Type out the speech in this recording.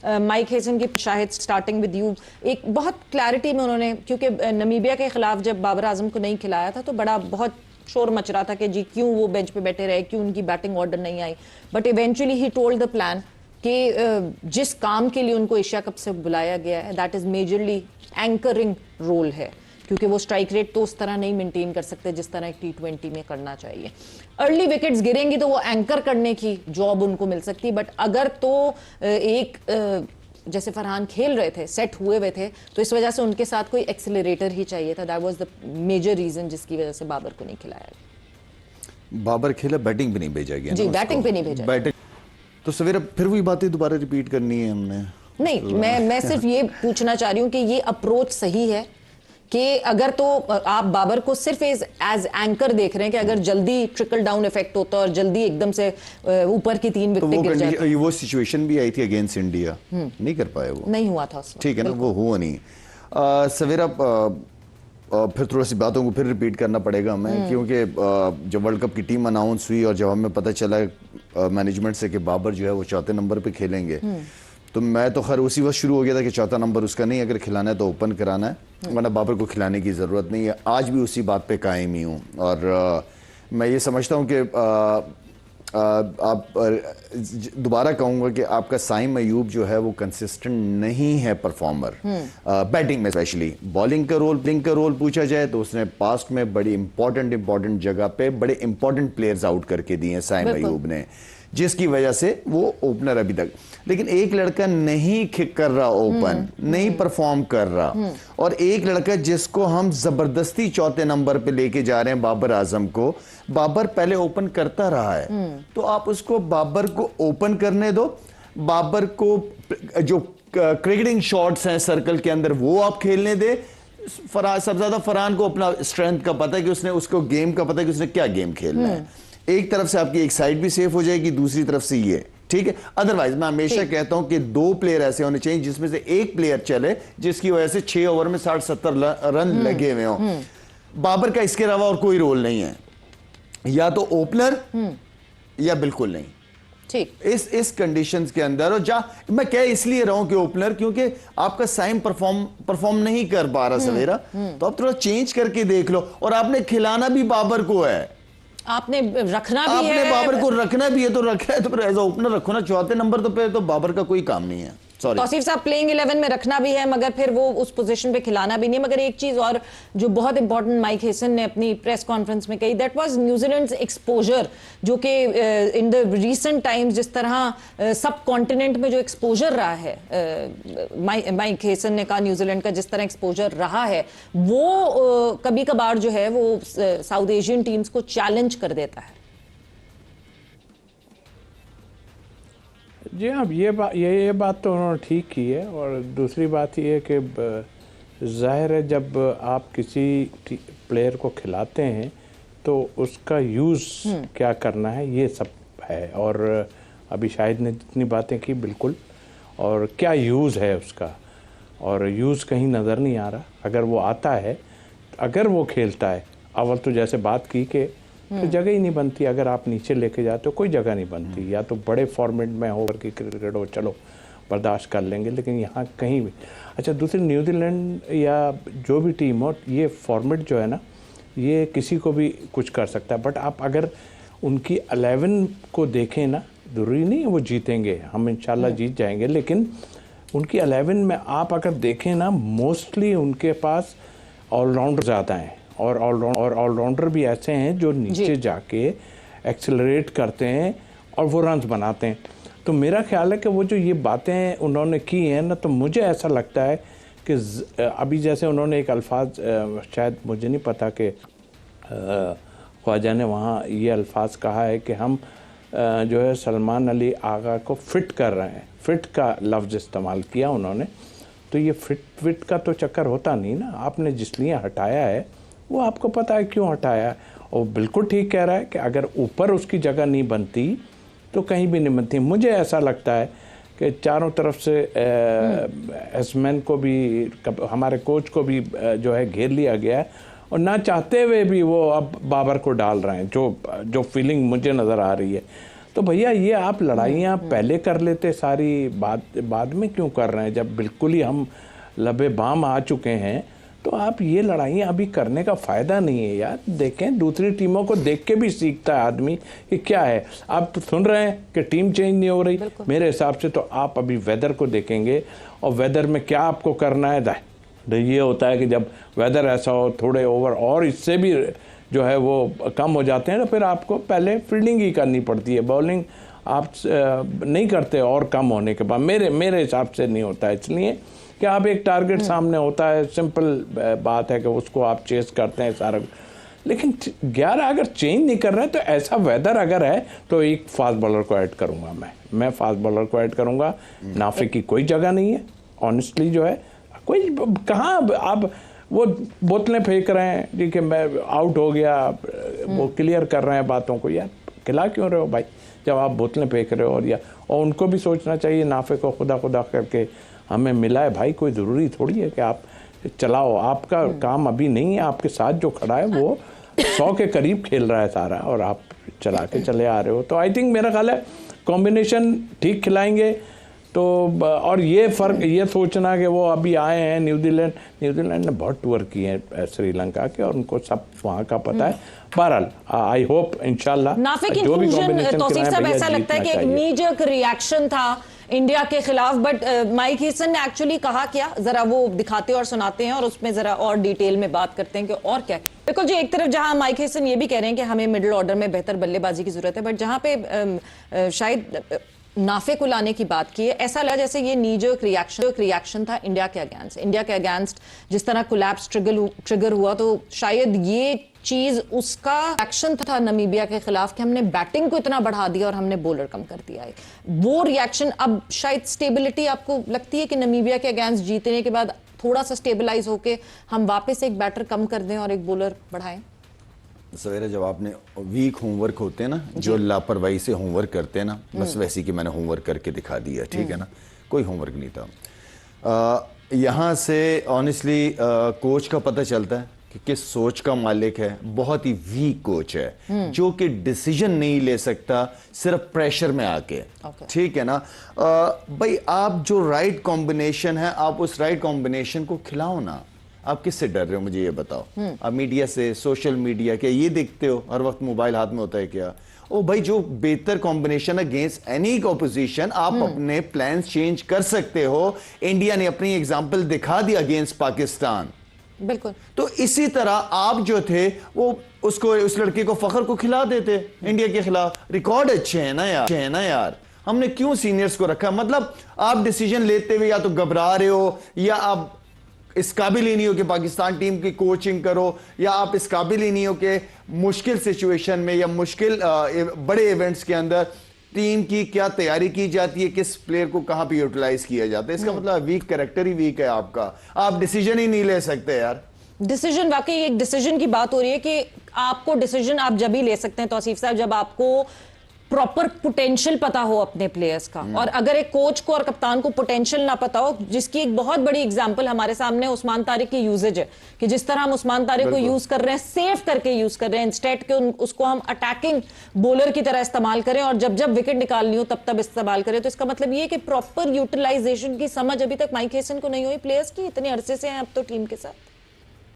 Mike Hesson की Shahid starting with you, एक बहुत क्लैरिटी में उन्होंने, क्योंकि नमीबिया के खिलाफ जब बाबर आजम को नहीं खिलाया था तो बड़ा बहुत शोर मच रहा था कि जी क्यों वो बेंच पे बैठे रहे, क्यों उनकी बैटिंग ऑर्डर नहीं आई, but eventually he told the plan कि जिस काम के लिए उनको एशिया कप से बुलाया गया है that is majorly anchoring role है, क्योंकि वो स्ट्राइक रेट तो उस तरह नहीं मेंटेन कर सकते जिस तरह एक T20 में करना चाहिए। अर्ली विकेट्स गिरेंगी तो वो एंकर करने की जॉब उनको मिल सकती, बट अगर तो एक जैसे फरहान खेल रहे थे, सेट हुए हुए थे, तो इस वजह से उनके साथ कोई एक्सेलरेटर ही चाहिए था। That was the major reason जिसकी वजह से बाबर को नहीं खिलाया। बाबर खेला, बैटिंग पे नहीं भेजा गया जी, बैटिंग पे नहीं भेजा। बैटिंग तो सवेरे फिर वही बातें दोबारा रिपीट करनी है हमने। नहीं, मैं सिर्फ ये पूछना चाह रही हूँ कि ये अप्रोच सही है कि अगर तो आप बाबर को सिर्फ एज एंकर देख रहे हैं कि अगर जल्दी ट्रिकल डाउन इफेक्ट होता और जल्दी एकदम से ऊपर की 3 विकेट गिर जाती। वो सिचुएशन भी आई थी अगेंस्ट इंडिया, नहीं कर पाए, वो नहीं हुआ था, ठीक है ना, वो हुआ नहीं। सवेरा फिर थोड़ा सी बातों को फिर रिपीट करना पड़ेगा हमें, क्योंकि जब वर्ल्ड कप की टीम अनाउंस हुई और जब हमें पता चला मैनेजमेंट से कि बाबर जो है वो 4थे नंबर पे खेलेंगे, तो मैं तो खैर उसी वक्त शुरू हो गया था कि 4था नंबर उसका नहीं, अगर खिलाना है तो ओपन कराना है, वरना बाबर को खिलाने की ज़रूरत नहीं है। आज भी उसी बात पे कायम ही हूँ और मैं ये समझता हूँ कि आप दोबारा कहूँगा कि आपका साइम अयूब जो है वो कंसिस्टेंट नहीं है परफॉर्मर, बैटिंग में स्पेशली। बॉलिंग का रोल पूछा जाए तो उसने पास्ट में बड़ी इंपॉर्टेंट जगह पे बड़े इंपॉर्टेंट प्लेयर्स आउट करके दिए साइम अयूब ने, जिसकी वजह से वो ओपनर अभी तक। लेकिन एक लड़का नहीं किक कर रहा ओपन, नहीं परफॉर्म कर रहा, और एक लड़का जिसको हम जबरदस्ती 4थे नंबर पे लेके जा रहे हैं बाबर आजम को। बाबर पहले ओपन करता रहा है, तो आप उसको बाबर को ओपन करने दो। बाबर को जो क्रिकेटिंग शॉट्स हैं सर्कल के अंदर वो आप खेलने दे। सबसे ज्यादा फरहान को अपना स्ट्रेंथ का पता है कि उसने, उसको गेम का पता है कि उसने क्या गेम खेलना है। एक तरफ से आपकी एक साइड भी सेफ हो जाएगी, दूसरी तरफ से ये, ठीक है। अदरवाइज मैं हमेशा कहता हूं कि 2 प्लेयर ऐसे होने चाहिए जिसमें से एक प्लेयर चले जिसकी वजह से 6 ओवर में 60-70 रन लगे हुए हों। बाबर का इसके अलावा और कोई रोल नहीं है, या तो ओपनर या बिल्कुल नहीं, ठीक। इस कंडीशंस के अंदर, और मैं कह इसलिए रहा हूं कि ओपनर, क्योंकि आपका साइम परफॉर्म नहीं कर पा रहा सवेरा, तो आप थोड़ा चेंज करके देख लो। और आपने खिलाना भी बाबर को है, आपने रखना भी आपने है, बाबर को रखना भी है, तो रखा है तो फिर एज ओपनर रखो ना 4थे नंबर तो पे, तो बाबर का कोई काम नहीं है। तौसीफ साहब, प्लेइंग 11 में रखना भी है मगर फिर वो उस पोजीशन पे खिलाना भी नहीं है। मगर एक चीज और जो बहुत इंपॉर्टेंट माइक हेसन ने अपनी प्रेस कॉन्फ्रेंस में कही, दैट वाज न्यूजीलैंड्स एक्सपोजर, जो कि इन द रीसेंट टाइम्स जिस तरह सब कॉन्टिनेंट में जो एक्सपोजर रहा है, माइक हेसन ने कहा न्यूजीलैंड का जिस तरह एक्सपोजर रहा है वो कभी कभार जो है वो साउथ एशियन टीम्स को चैलेंज कर देता है। जी हाँ, ये बात तो उन्होंने ठीक की है। और दूसरी बात ये है कि ज़ाहिर है जब आप किसी प्लेयर को खिलाते हैं तो उसका यूज़ क्या करना है ये सब है। और अभी शाहिद ने जितनी बातें की बिल्कुल, और क्या यूज़ है उसका, और यूज़ कहीं नज़र नहीं आ रहा। अगर वो आता है, अगर वो खेलता है, अव्वल तो जैसे बात की कि तो जगह ही नहीं बनती, अगर आप नीचे लेके जाते हो कोई जगह नहीं बनती। या तो बड़े फॉर्मेट में होकर के क्रिकेट हो, चलो बर्दाश्त कर लेंगे, लेकिन यहाँ कहीं भी। अच्छा, दूसरी न्यूजीलैंड या जो भी टीम हो, ये फॉर्मेट जो है ना, ये किसी को भी कुछ कर सकता है। बट आप अगर उनकी 11 को देखें ना, ज़रूरी नहीं है वो जीतेंगे, हम इंशाल्लाह जीत जाएंगे, लेकिन उनकी 11 में आप अगर देखें ना, मोस्टली उनके पास ऑलराउंडर ज़्यादा हैं, और ऑलराउंडर भी ऐसे हैं जो नीचे जाके एक्सेलरेट करते हैं और वो रन्स बनाते हैं। तो मेरा ख्याल है कि वो जो ये बातें उन्होंने की हैं ना, तो मुझे ऐसा लगता है कि अभी जैसे उन्होंने एक अल्फाज, शायद मुझे नहीं पता कि ख्वाजा ने वहाँ ये अल्फाज कहा है कि हम जो है सलमान अली आगा को फिट कर रहे हैं, फिट का लफ्ज़ इस्तेमाल किया उन्होंने। तो ये फिट का तो चक्कर होता नहीं ना, आपने जिसलिए हटाया है वो आपको पता है क्यों हटाया है। और बिल्कुल ठीक कह रहा है कि अगर ऊपर उसकी जगह नहीं बनती तो कहीं भी नहीं बनती। मुझे ऐसा लगता है कि चारों तरफ से एसमैन को भी, हमारे कोच को भी जो है घेर लिया गया है, और ना चाहते हुए भी वो अब बाबर को डाल रहे हैं, जो फीलिंग मुझे नज़र आ रही है। तो भैया ये आप लड़ाइयाँ पहले कर लेते सारी, बाद में क्यों कर रहे हैं? जब बिल्कुल ही हम लबे बाम आ चुके हैं तो आप ये लड़ाइयाँ अभी करने का फ़ायदा नहीं है यार। देखें, दूसरी टीमों को देख के भी सीखता है आदमी कि क्या है। आप तो सुन रहे हैं कि टीम चेंज नहीं हो रही, मेरे हिसाब से तो आप अभी वेदर को देखेंगे और वेदर में क्या आपको करना है। ये होता है कि जब वेदर ऐसा हो, थोड़े ओवर और इससे भी जो है वो कम हो जाते हैं, तो फिर आपको पहले फील्डिंग ही करनी पड़ती है, बॉलिंग आप नहीं करते और कम होने के बाद। मेरे हिसाब से नहीं होता है, इसलिए कि आप एक टारगेट सामने होता है, सिंपल बात है कि उसको आप चेस करते हैं सारा। लेकिन 11 अगर चेंज नहीं कर रहे हैं तो ऐसा वेदर अगर है तो एक फास्ट बॉलर को ऐड करूंगा, मैं फास्ट बॉलर को ऐड करूंगा। नाफे की कोई जगह नहीं है, ऑनेस्टली जो है कोई, कहाँ आप वो बोतलें फेंक रहे हैं जी कि मैं आउट हो गया, वो क्लियर कर रहे हैं बातों को। यार खिला क्यों रहे हो भाई जब आप बोतलें फेंक रहे हो? और उनको भी सोचना चाहिए, नाफे को खुदा करके हमें मिला है भाई, कोई ज़रूरी थोड़ी है कि आप चलाओ। आपका काम अभी नहीं है, आपके साथ जो खड़ा है वो 100 के करीब खेल रहा है सारा, और आप चला के चले आ रहे हो। तो आई थिंक मेरा ख्याल है कॉम्बिनेशन ठीक खिलाएंगे तो। और ये फ़र्क, ये सोचना कि वो अभी आए हैं न्यूजीलैंड ने बहुत टूर किए हैं श्रीलंका के, और उनको सब वहाँ का पता है। बहरहाल आई होप इंशाल्लाह नाफे की इंक्लूजन तौसीफ साहब ऐसा लगता है कि एक नी जर्क रिएक्शन था इंडिया के खिलाफ, बट माइक हेसन ने एक्चुअली कहा क्या, जरा वो दिखाते और सुनाते हैं और उसमें जरा और डिटेल में बात करते हैं कि और क्या। बिल्कुल जी, एक तरफ जहां माइक हेसन ये भी कह रहे हैं कि हमें मिडिल ऑर्डर में बेहतर बल्लेबाजी की जरूरत है, बट जहां पे शायद नाफे को लाने की बात की है, ऐसा लगा जैसे ये नी जर्क रिएक्शन था इंडिया के अगेंस्ट जिस तरह कोलैप्स ट्रिगर हुआ, तो शायद ये चीज उसका एक्शन था नमीबिया के खिलाफ कि हमने बैटिंग को इतना बढ़ा दिया और हमने बॉलर कम कर दिया है। वो रिएक्शन अब शायद स्टेबिलिटी आपको लगती है कि नमीबिया के अगेंस्ट जीतने के बाद थोड़ा सा स्टेबलाइज होके हम वापस एक बैटर कम कर दें और एक बॉलर बढ़ाएं? सवेरे जब आपने वीक होमवर्क होते हैं ना, जो लापरवाही से होमवर्क करते हैं ना, बस वैसे कि मैंने होमवर्क करके दिखा दिया, ठीक है ना, कोई होमवर्क नहीं था। यहाँ से ऑनेस्टली कोच का पता चलता है कि किस सोच का मालिक है। बहुत ही वीक कोच है जो कि डिसीजन नहीं ले सकता सिर्फ प्रेशर में आके, ठीक है ना। भाई आप जो राइट कॉम्बिनेशन है, आप उस राइट कॉम्बिनेशन को खिलाओ ना। आप किससे डर रहे हो मुझे ये बताओ? आप मीडिया से, सोशल मीडिया, क्या ये देखते हो हर वक्त मोबाइल हाथ में होता है क्या? ओ भाई, जो बेहतर कॉम्बिनेशन अगेंस्ट एनी ऑपोजिशन, आप अपने प्लान्स चेंज कर सकते हो। इंडिया ने अपनी एग्जांपल दिखा दी अगेंस्ट पाकिस्तान, बिल्कुल। तो इसी तरह आप जो थे वो उसको, उस लड़के को, फखर को खिला देते इंडिया के खिलाफ। रिकॉर्ड अच्छे हैं ना यार, हमने क्यों सीनियर्स को रखा? मतलब आप डिसीजन लेते हुए या तो घबरा रहे हो, या आप इस काबिल ही नहीं हो कि पाकिस्तान टीम की कोचिंग करो, या आप इस काबिल ही नहीं हो कि मुश्किल सिचुएशन में या मुश्किल बड़े इवेंट्स के अंदर टीम की क्या तैयारी की जाती है, किस प्लेयर को कहां पे यूटिलाइज किया जाता है। इसका मतलब वीक कैरेक्टर ही वीक है आपका, आप डिसीजन ही नहीं ले सकते यार। डिसीजन, वाकई एक डिसीजन की बात हो रही है कि आपको डिसीजन आप जब ही ले सकते हैं तौसीफ साहब जब आपको प्रॉपर पोटेंशियल पता हो अपने प्लेयर्स का। और अगर एक कोच को और कप्तान को पोटेंशियल ना पता हो, जिसकी एक बहुत बड़ी एग्जांपल हमारे सामने उस्मान तारिक की यूजेज है कि जिस तरह हम उस्मान तारिक को यूज कर रहे हैं, सेफ करके यूज कर रहे हैं, इंस्टेड के उसको हम अटैकिंग बॉलर की तरह इस्तेमाल करें और जब जब विकेट निकालनी हो तब तब इस्तेमाल करें। तो इसका मतलब ये कि प्रॉपर यूटिलाइजेशन की समझ अभी तक माइक हेसन को नहीं हुई प्लेयर्स की, इतने अरसे से हैं अब तो टीम के साथ।